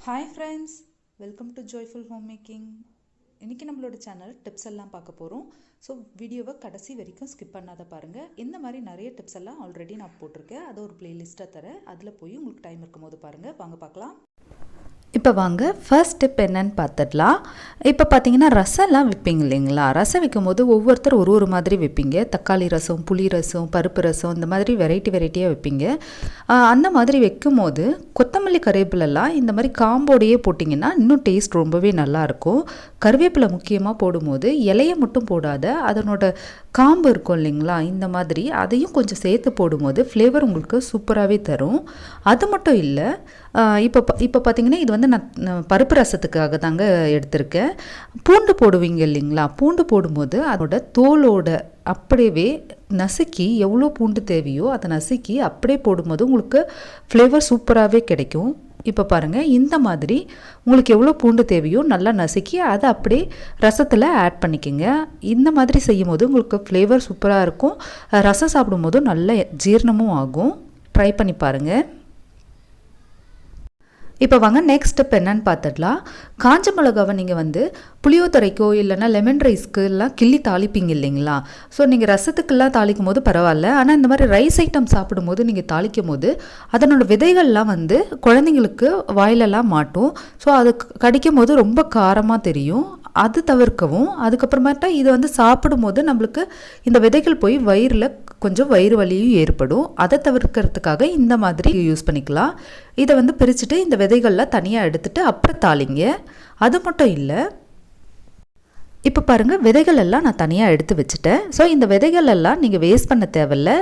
Hi friends, welcome to joyful home making. இன்றைக்கி நம்மளோட channel tips எல்லாம் பார்க்க போகிறோம். ஸோ வீடியோவை கடைசி வரைக்கும் ஸ்கிப் பண்ணாத பாருங்கள். இந்த மாதிரி நிறைய டிப்ஸ் எல்லாம் ஆல்ரெடி நான் போட்டிருக்கேன். அதை ஒரு பிளேலிஸ்ட்டாக தரேன். அதில் போய் உங்களுக்கு டைம் இருக்கும் போது பாருங்கள். வாங்க பார்க்கலாம். இப்போ வாங்க ஃபர்ஸ்ட் ஸ்டெப் என்னன்னு பார்த்துடலாம். இப்போ பார்த்தீங்கன்னா ரசம்லாம் வைப்பீங்க இல்லைங்களா? ரசம் வைக்கும்போது ஒவ்வொருத்தர் ஒரு மாதிரி வைப்பீங்க. தக்காளி ரசம், புளி ரசம், பருப்பு ரசம், இந்த மாதிரி வெரைட்டியாக வைப்பீங்க. அந்த மாதிரி வைக்கும்போது கொத்தமல்லி கருவேப்பிலெல்லாம் இந்த மாதிரி காம்போடையே போட்டிங்கன்னா இன்னும் டேஸ்ட் ரொம்பவே நல்லாயிருக்கும். கருவேப்பிலை முக்கியமாக போடும்போது இலையை மட்டும் போடாத, அதனோட காம்பு இருக்கும் இல்லைங்களா, இந்த மாதிரி அதையும் கொஞ்சம் சேர்த்து போடும்போது ஃப்ளேவர் உங்களுக்கு சூப்பராகவே தரும். அது மட்டும் இல்லை, இப்போ பார்த்தீங்கன்னா இது வந்து நான் பருப்பு ரசத்துக்காக தாங்க எடுத்திருக்கேன். பூண்டு போடுவீங்க இல்லைங்களா? பூண்டு போடும்போது அதோட தோலோட அப்படியே நசுக்கி, எவ்வளோ பூண்டு தேவையோ அதை நசுக்கி அப்படியே போடும்போது உங்களுக்கு ஃப்ளேவர் சூப்பராகவே கிடைக்கும். இப்போ பாருங்கள், இந்த மாதிரி உங்களுக்கு எவ்வளோ பூண்டு தேவையோ நல்லா நசுக்கி அதை அப்படியே ரசத்தில் ஆட் பண்ணிக்கோங்க. இந்த மாதிரி செய்யும் போது உங்களுக்கு ஃப்ளேவர் சூப்பராக இருக்கும். ரசம் சாப்பிடும்போதும் நல்ல ஜீரணமும் ஆகும். ட்ரை பண்ணி பாருங்கள். இப்போ வாங்க நெக்ஸ்ட் ஸ்டெப் என்னன்னு பார்த்துடலாம். காஞ்ச மிளகாவை நீங்கள் வந்து புளியோதரைக்கோ இல்லைனா லெமன் ரைஸ்க்கு எல்லாம் கிள்ளி தாளிப்பீங்க இல்லைங்களா? ஸோ நீங்கள் ரசத்துக்கெல்லாம் தாளிக்கும் போது பரவாயில்ல. ஆனால் இந்த மாதிரி ரைஸ் ஐட்டம் சாப்பிடும்போது நீங்கள் தாளிக்கும் போது அதனோட விதைகள்லாம் வந்து குழந்தைங்களுக்கு வாயிலெல்லாம் மாட்டும். ஸோ அது கடிக்கும் போது ரொம்ப காரமாக தெரியும். அது தவிர்க்கவும், அதுக்கப்புறமேட்டா இதை வந்து சாப்பிடும்போது நம்மளுக்கு இந்த விதைகள் போய் வயிறில் கொஞ்சம் வயிறு வலியும் ஏற்படும். அதை தவிர்க்கிறதுக்காக இந்த மாதிரி யூஸ் பண்ணிக்கலாம். இதை வந்து பிரிச்சுட்டு இந்த விதைகள்லாம் தனியாக எடுத்துகிட்டு அப்புறம் தாளிங்க. அது மட்டும் இல்லை, இப்போ பாருங்கள், விதைகள் எல்லாம் நான் தனியாக எடுத்து வச்சுட்டேன். ஸோ இந்த விதைகள் எல்லாம் நீங்கள் வேஸ்ட் பண்ண தேவையில்ல.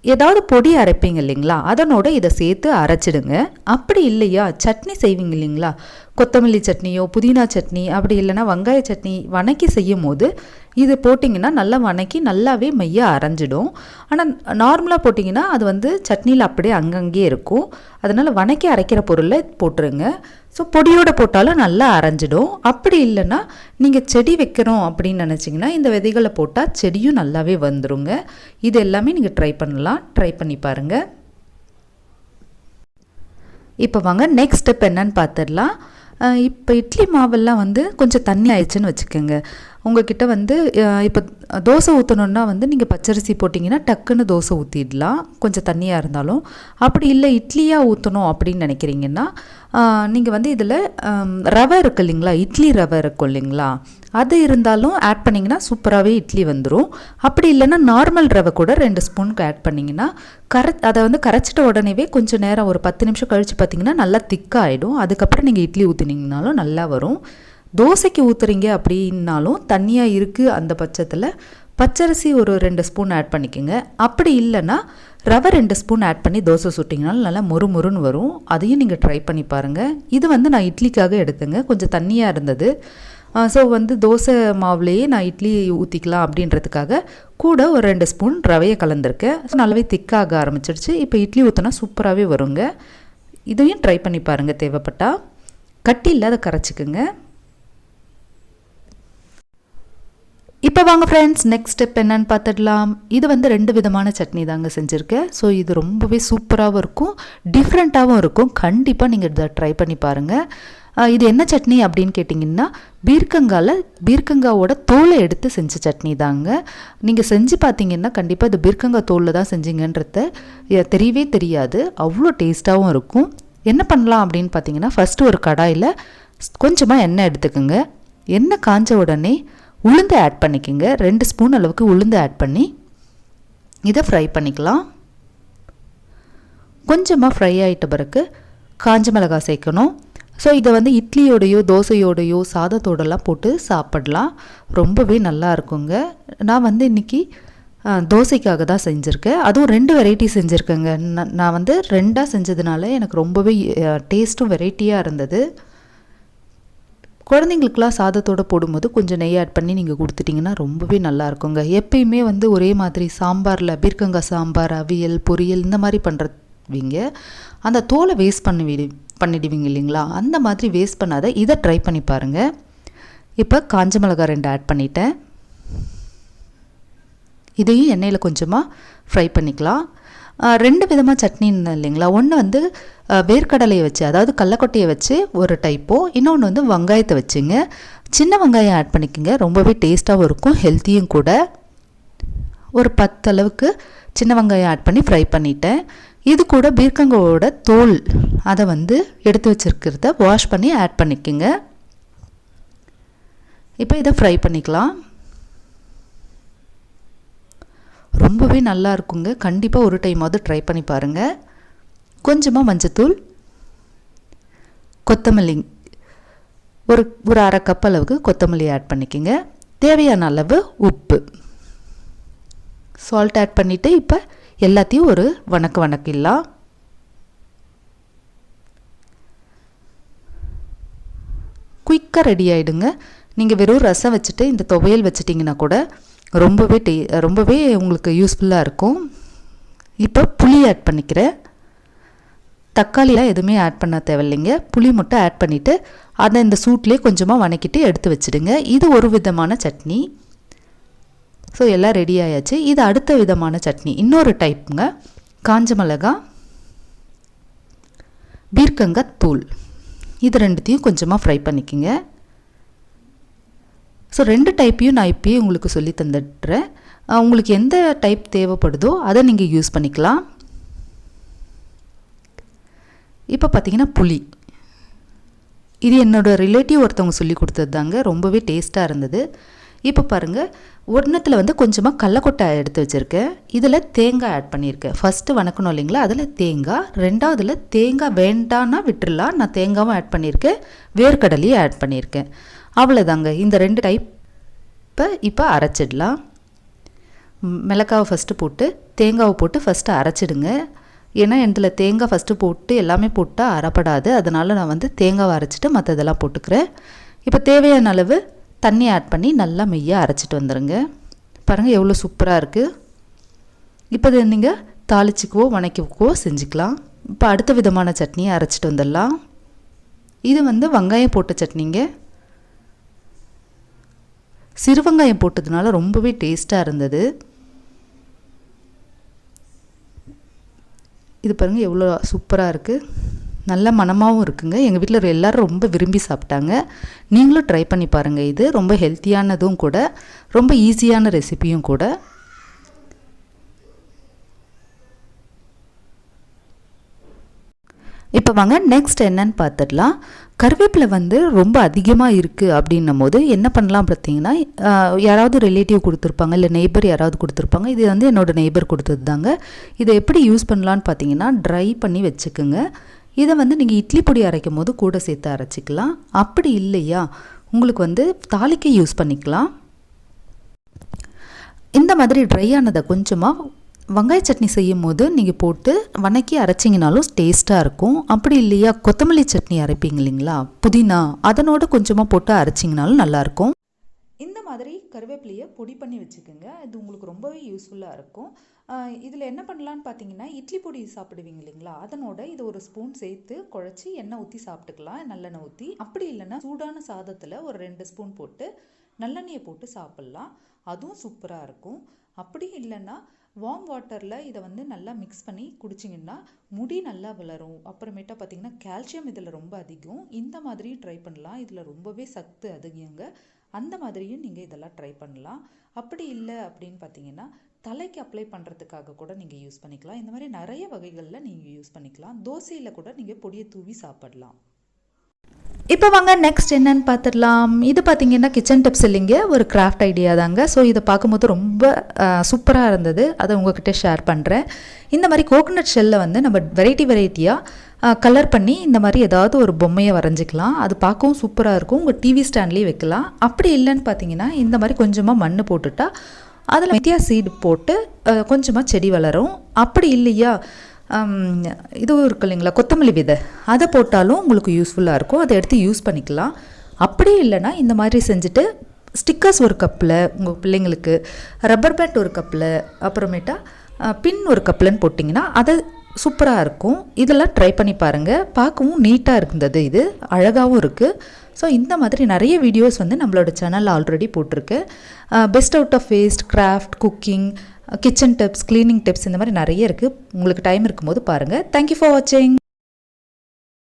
ஏதாவது பொடி அரைப்பீங்க இல்லைங்களா, அதனோட இதை சேர்த்து அரைச்சிடுங்க. அப்படி இல்லையா, சட்னி செய்வீங்க இல்லைங்களா, கொத்தமல்லி சட்னியோ புதினா சட்னி, அப்படி இல்லைனா வெங்காய சட்னி வணக்கி செய்யும் போது இது போட்டிங்கன்னா நல்லா வணக்கி நல்லாவே மையாக அரைஞ்சிடும். ஆனால் நார்மலாக போட்டிங்கன்னா அது வந்து சட்னியில் அப்படியே அங்கங்கேயே இருக்கும். அதனால் வணக்கி அரைக்கிற பொருளை போட்டுருங்க. ஸோ பொடியோடு போட்டாலும் நல்லா அரைஞ்சிடும். அப்படி இல்லைன்னா நீங்கள் செடி வைக்கிறோம் அப்படின்னு நினச்சிங்கன்னா இந்த விதைகளை போட்டால் செடியும் நல்லாவே வந்துடுங்க. இது எல்லாமே நீங்கள் ட்ரை பண்ணலாம். ட்ரை பண்ணி பாருங்கள். இப்போ வாங்க நெக்ஸ்ட் ஸ்டெப் என்னன்னு பார்த்துடலாம். இப்போ இட்லி மாவெல்லாம் வந்து கொஞ்சம் தண்ணி ஆயிடுச்சுன்னு வச்சுக்கோங்க. உங்கள்கிட்ட வந்து இப்போ தோசை ஊற்றணுன்னா வந்து நீங்கள் பச்சரிசி போட்டிங்கன்னா டக்குன்னு தோசை ஊற்றிடலாம், கொஞ்சம் தண்ணியாக இருந்தாலும். அப்படி இல்லை இட்லியாக ஊற்றணும் அப்படின்னு நினைக்கிறீங்கன்னா நீங்கள் வந்து இதில் ரவை இருக்குது இல்லைங்களா, இட்லி ரவை இருக்கும் இல்லைங்களா, அது இருந்தாலும் ஆட் பண்ணிங்கன்னா சூப்பராகவே இட்லி வந்துடும். அப்படி இல்லைன்னா நார்மல் ரவை கூட 2 ஸ்பூனுக்கு ஆட் பண்ணிங்கன்னா அதை வந்து கரைச்சிட்ட உடனேவே கொஞ்சம் நேரம் ஒரு 10 நிமிஷம் கழித்து பார்த்திங்கன்னா நல்லா திக்காகிடும். அதுக்கப்புறம் நீங்கள் இட்லி ஊற்றினீங்கனாலும் நல்லா வரும். தோசைக்கு ஊற்றுறீங்க அப்படின்னாலும் தண்ணியாக இருக்குது அந்த பட்சத்தில் பச்சரிசி ஒரு 2 ஸ்பூன் ஆட் பண்ணிக்கோங்க. அப்படி இல்லைன்னா ரவை 2 ஸ்பூன் ஆட் பண்ணி தோசை சுட்டிங்கனாலும் நல்லா மொறுன்னு வரும். அதையும் நீங்கள் ட்ரை பண்ணி பாருங்கள். இது வந்து நான் இட்லிக்காக எடுத்தேங்க, கொஞ்சம் தண்ணியாக இருந்தது. ஸோ வந்து தோசை மாவுலேயே நான் இட்லி ஊற்றிக்கலாம் அப்படின்றதுக்காக கூட ஒரு 2 ஸ்பூன் ரவையை கலந்துருக்கேன். ஸோ நல்லாவே திக்காக ஆரம்பிச்சிடுச்சு. இப்போ இட்லி ஊற்றினா சூப்பராகவே வருங்க. இதையும் ட்ரை பண்ணி பாருங்கள். தேவைப்பட்டால் கட்டி இல்லாத கரைச்சிக்குங்க. இப்போ வாங்க ஃப்ரெண்ட்ஸ், நெக்ஸ்ட் ஸ்டெப் என்னன்னு பார்த்துடலாம். இது வந்து 2 விதமான சட்னி தாங்க செஞ்சுருக்கேன். ஸோ இது ரொம்பவே சூப்பராகவும் இருக்கும், டிஃப்ரெண்ட்டாகவும் இருக்கும். கண்டிப்பாக நீங்கள் இதை ட்ரை பண்ணி பாருங்கள். இது என்ன சட்னி அப்படின்னு கேட்டிங்கன்னா பீர்க்கங்காவோட தோலை எடுத்து செஞ்ச சட்னி தாங்க. நீங்கள் செஞ்சு பார்த்தீங்கன்னா கண்டிப்பாக இது பீர்க்கங்காய் தோலில் தான் செஞ்சீங்கன்றத தெரியவே தெரியாது. அவ்வளோ டேஸ்ட்டாகவும் இருக்கும். என்ன பண்ணலாம் அப்படின்னு பார்த்தீங்கன்னா, ஃபஸ்ட்டு ஒரு கடாயில் கொஞ்சமாக எண்ணெய் எடுத்துக்கோங்க. எண்ணெய் காஞ்ச உடனே உளுந்து ஆட் பண்ணிக்கோங்க. 2 ஸ்பூன் அளவுக்கு உளுந்து ஆட் பண்ணி இதை ஃப்ரை பண்ணிக்கலாம். கொஞ்சமாக ஃப்ரை ஆகிட்ட பிறகு காஞ்ச மிளகாய் சேர்க்கணும். ஸோ இதை வந்து இட்லியோடையோ தோசையோடையோ சாதத்தோடலாம் போட்டு சாப்பிடலாம். ரொம்பவே நல்லா இருக்குங்க. நான் வந்து இன்றைக்கி தோசைக்காக தான் செஞ்சுருக்கேன். அதுவும் 2 வெரைட்டி செஞ்சுருக்கேங்க. நான் வந்து 2ஆக செஞ்சதுனால எனக்கு ரொம்பவே டேஸ்ட்டும் வெரைட்டியாக இருந்தது. குழந்தைங்களுக்குலாம் சாதத்தோடு போடும்போது கொஞ்சம் நெய் ஆட் பண்ணி நீங்கள் கொடுத்துட்டிங்கன்னா ரொம்பவே நல்லா இருக்குங்க. எப்பயுமே வந்து ஒரே மாதிரி சாம்பாரில் பீர்க்கங்காய் சாம்பார், அவியல், பொரியல் இந்த மாதிரி பண்ணுறவீங்க அந்த தோலை வேஸ்ட் பண்ணிடுவீங்க இல்லைங்களா? அந்த மாதிரி வேஸ்ட் பண்ணாத இதை ட்ரை பண்ணி பாருங்கள். இப்போ காஞ்ச மிளகாய் 2 ஆட் பண்ணிட்டேன். இதையும் எண்ணெயில் கொஞ்சமாக ஃப்ரை பண்ணிக்கலாம். 2 விதமாக சட்னி இல்லைங்களா, ஒன்று வந்து வேர்க்கடலையை வச்சு, அதாவது கடலக்கொட்டையை வச்சு ஒரு டைப்போ, இன்னொன்று வந்து வெங்காயத்தை வச்சுங்க. சின்ன வெங்காயம் ஆட் பண்ணிக்கோங்க, ரொம்பவே டேஸ்ட்டாகவும் இருக்கும், ஹெல்த்தியும் கூட. ஒரு 10 அளவுக்கு சின்ன வெங்காயம் ஆட் பண்ணி ஃப்ரை பண்ணிட்டேன். இது கூட பீர்க்கங்காயோட தோல் அதை வந்து எடுத்து வச்சுருக்கிறத வாஷ் பண்ணி ஆட் பண்ணிக்கோங்க. இப்போ இதை ஃப்ரை பண்ணிக்கலாம். ரொம்பவே நல்லா இருக்குங்க, கண்டிப்பாக ஒரு டைமாவது ட்ரை பண்ணி பாருங்கள். கொஞ்சமாக மஞ்சத்தூள், கொத்தமல்லி, ஒரு அரை கப் அளவுக்கு கொத்தமல்லி ஆட் பண்ணிக்கோங்க. தேவையான அளவு உப்பு, சால்ட் ஆட் பண்ணிவிட்டு இப்போ எல்லாத்தையும் ஒரு வணக்கிடலாம். குயிக்காக ரெடி ஆகிடுங்க. நீங்கள் வெறும் ரசம் வச்சுட்டு இந்த துவையல் வச்சிட்டிங்கன்னா கூட ரொம்பவே உங்களுக்கு யூஸ்ஃபுல்லாக இருக்கும். இப்போ புளி ஆட் பண்ணிக்கிறேன். தக்காளிலாம் எதுவுமே ஆட் பண்ண தேவையில்லைங்க, புளி மட்டும் ஆட் பண்ணிவிட்டு அதை இந்த சூட்லேயே கொஞ்சமாக வணக்கிட்டு எடுத்து வச்சுடுங்க. இது ஒரு விதமான சட்னி. ஸோ எல்லாம் ரெடி ஆயாச்சு. இது அடுத்த விதமான சட்னி, இன்னொரு டைப்புங்க. காஞ்ச மிளகாய், பீர்க்கங்காய் தூள், இது ரெண்டுத்தையும் கொஞ்சமாக ஃப்ரை பண்ணிக்கோங்க. ஸோ 2 டைப்பையும் நான் இப்போயே உங்களுக்கு சொல்லி தந்துடுறேன். உங்களுக்கு எந்த டைப் தேவைப்படுதோ அதை நீங்கள் யூஸ் பண்ணிக்கலாம். இப்போ பார்த்தீங்கன்னா புளி, இது என்னோடய ரிலேட்டிவ் ஒருத்தவங்க சொல்லி கொடுத்தது தாங்க, ரொம்பவே டேஸ்ட்டாக இருந்தது. இப்போ பாருங்கள், ஒன்றத்தில் வந்து கொஞ்சமாக கடலக்கொட்டை எடுத்து வச்சுருக்கேன், இதில் தேங்காய் ஆட் பண்ணியிருக்கேன். ஃபஸ்ட்டு வணக்கணும் இல்லைங்களா, அதில் தேங்காய், ரெண்டாவதில் தேங்காய் வேண்டான்னா விட்டுடலாம், நான் தேங்காவும் ஆட் பண்ணியிருக்கேன், வேர்க்கடலையும் ஆட் பண்ணியிருக்கேன். அவ்வளோதாங்க. இந்த 2 டைப்பை இப்போ அரைச்சிடலாம். மிளகாவை ஃபஸ்ட்டு போட்டு தேங்காவை போட்டு ஃபஸ்ட்டு அரைச்சிடுங்க. ஏன்னா இதில் தேங்காய் ஃபஸ்ட்டு போட்டு எல்லாமே போட்டால் அரைப்படாது, அதனால் நான் வந்து தேங்காவை அரைச்சிட்டு மற்றதெல்லாம் போட்டுக்கிறேன். இப்போ தேவையான அளவு தண்ணி ஆட் பண்ணி நல்லா மெய்யாக அரைச்சிட்டு வந்துடுங்க. பாருங்கள் எவ்வளோ சூப்பராக இருக்குது. இப்போ இதை நீங்கள் தாளிச்சிக்கவோ வணக்கிக்கவோ செஞ்சுக்கலாம். இப்போ அடுத்த விதமான சட்னியை அரைச்சிட்டு வந்துடலாம். இது வந்து வெங்காயம் போட்ட சட்னிங்க. சிறு வெங்காயம் போட்டதுனால ரொம்பவே டேஸ்ட்டாக இருந்தது. இது பாருங்கள் எவ்வளோ சூப்பராக இருக்குது, நல்ல மணமாகவும் இருக்குங்க. எங்கள் வீட்டில் எல்லோரும் ரொம்ப விரும்பி சாப்பிட்டாங்க. நீங்களும் ட்ரை பண்ணி பாருங்கள். இது ரொம்ப ஹெல்த்தியானதும் கூட, ரொம்ப ஈஸியான ரெசிபியும் கூட. இப்போ வாங்க நெக்ஸ்ட் என்னன்னு பார்த்துடலாம். கருவேப்பிலை வந்து ரொம்ப அதிகமாக இருக்குது அப்படின்னும் போது என்ன பண்ணலாம் பார்த்தீங்கன்னா, யாராவது ரிலேட்டிவ் கொடுத்துருப்பாங்க, இல்லை நெய்பர் யாராவது கொடுத்துருப்பாங்க. இது வந்து என்னோடய நெய்பர் கொடுத்தது தாங்க. இதை எப்படி யூஸ் பண்ணலான்னு பார்த்தீங்கன்னா, ட்ரை பண்ணி வச்சுக்கோங்க. இதை வந்து நீங்கள் இட்லி பொடி அரைக்கும் போது கூட சேர்த்து அரைச்சிக்கலாம். அப்படி இல்லையா, உங்களுக்கு வந்து தாளிக்க யூஸ் பண்ணிக்கலாம். இந்த மாதிரி ட்ரை ஆனதை கொஞ்சமாக வெங்காய சட்னி செய்யும் போது நீங்கள் போட்டு வணக்கி அரைச்சிங்கனாலும் டேஸ்ட்டாக இருக்கும். அப்படி இல்லையா, கொத்தமல்லி சட்னி அரைப்பீங்க இல்லைங்களா, புதினா, அதனோட கொஞ்சமாக போட்டு அரைச்சிங்கனாலும் நல்லாயிருக்கும். இந்த மாதிரி கருவேப்பிலையை பொடி பண்ணி வச்சுக்கோங்க, இது உங்களுக்கு ரொம்பவே யூஸ்ஃபுல்லாக இருக்கும். இதில் என்ன பண்ணலான்னு பார்த்தீங்கன்னா, இட்லி பொடி சாப்பிடுவீங்க இல்லைங்களா, அதனோட இது ஒரு ஸ்பூன் சேர்த்து குழச்சி எண்ணெய் ஊற்றி சாப்பிட்டுக்கலாம், நல்லெண்ணெய் ஊற்றி. அப்படி இல்லைன்னா சூடான சாதத்தில் ஒரு 2 ஸ்பூன் போட்டு நல்லெண்ணெயை போட்டு சாப்பிட்லாம், அதுவும் சூப்பராக இருக்கும். அப்படி இல்லைன்னா வார்ம் வாட்டரில் இதை வந்து நல்லா மிக்ஸ் பண்ணி குடிச்சிங்கன்னா முடி நல்லா வளரும். அப்புறமேட்டா பார்த்திங்கன்னா கால்சியம் இதில் ரொம்ப அதிகம். இந்த மாதிரி ட்ரை பண்ணலாம், இதில் ரொம்பவே சத்து அதிகங்க. அந்த மாதிரியும் நீங்கள் இதெல்லாம் ட்ரை பண்ணலாம். அப்படி இல்லை அப்படின்னு பார்த்தீங்கன்னா தலைக்கு அப்ளை பண்ணுறதுக்காக கூட நீங்கள் யூஸ் பண்ணிக்கலாம். இந்த மாதிரி நிறைய வகைகளில் நீங்கள் யூஸ் பண்ணிக்கலாம். தோசையில் கூட நீங்கள் பொடியை தூவி சாப்பிடலாம். இப்போ வாங்க நெக்ஸ்ட் என்னன்னு பார்த்துடலாம். இது பார்த்தீங்கன்னா கிச்சன் டிப்ஸ் இல்லைங்க, ஒரு கிராஃப்ட் ஐடியா தாங்க. ஸோ இதை பார்க்கும்போது ரொம்ப சூப்பராக இருந்தது, அதை உங்ககிட்ட ஷேர் பண்ணுறேன். இந்த மாதிரி கோகோனட் ஷெல்லை வந்து நம்ம வெரைட்டியாக கலர் பண்ணி இந்த மாதிரி ஏதாவது ஒரு பொம்மையை வரைஞ்சிக்கலாம். அது பார்க்கவும் சூப்பராக இருக்கும், உங்கள் டிவி ஸ்டாண்ட்லேயே வைக்கலாம். அப்படி இல்லைன்னு பார்த்தீங்கன்னா இந்த மாதிரி கொஞ்சமாக மண் போட்டுட்டா அதில் மெத்தியா சீடு போட்டு கொஞ்சமாக செடி வளரும். அப்படி இல்லையா, இதுவும் இருக்கு இல்லைங்களா, கொத்தமல்லி விதை, அதை போட்டாலும் உங்களுக்கு யூஸ்ஃபுல்லாக இருக்கும், அதை எடுத்து யூஸ் பண்ணிக்கலாம். அப்படி இல்லைன்னா இந்த மாதிரி செஞ்சுட்டு ஸ்டிக்கர்ஸ் ஒரு கப்பில், உங்கள் பிள்ளைங்களுக்கு ரப்பர் பேண்ட் ஒரு கப்பில், அப்புறமேட்டா பின் ஒரு கப்பில்னு போட்டிங்கன்னா அது சூப்பராக இருக்கும். இதெல்லாம் ட்ரை பண்ணி பாருங்கள், பார்க்கவும் நீட்டாக இருந்தது, இது அழகாகவும் இருக்குது. ஸோ இந்த மாதிரி நிறைய வீடியோஸ் வந்து நம்மளோட சேனலில் ஆல்ரெடி போட்டிருக்கு. Best out of waste, craft, cooking, kitchen tips, cleaning tips இந்த மாதிரி நிறைய இருக்குது. உங்களுக்கு டைம் இருக்கும்போது பாருங்கள். தேங்க்யூ ஃபார் வாட்சிங்.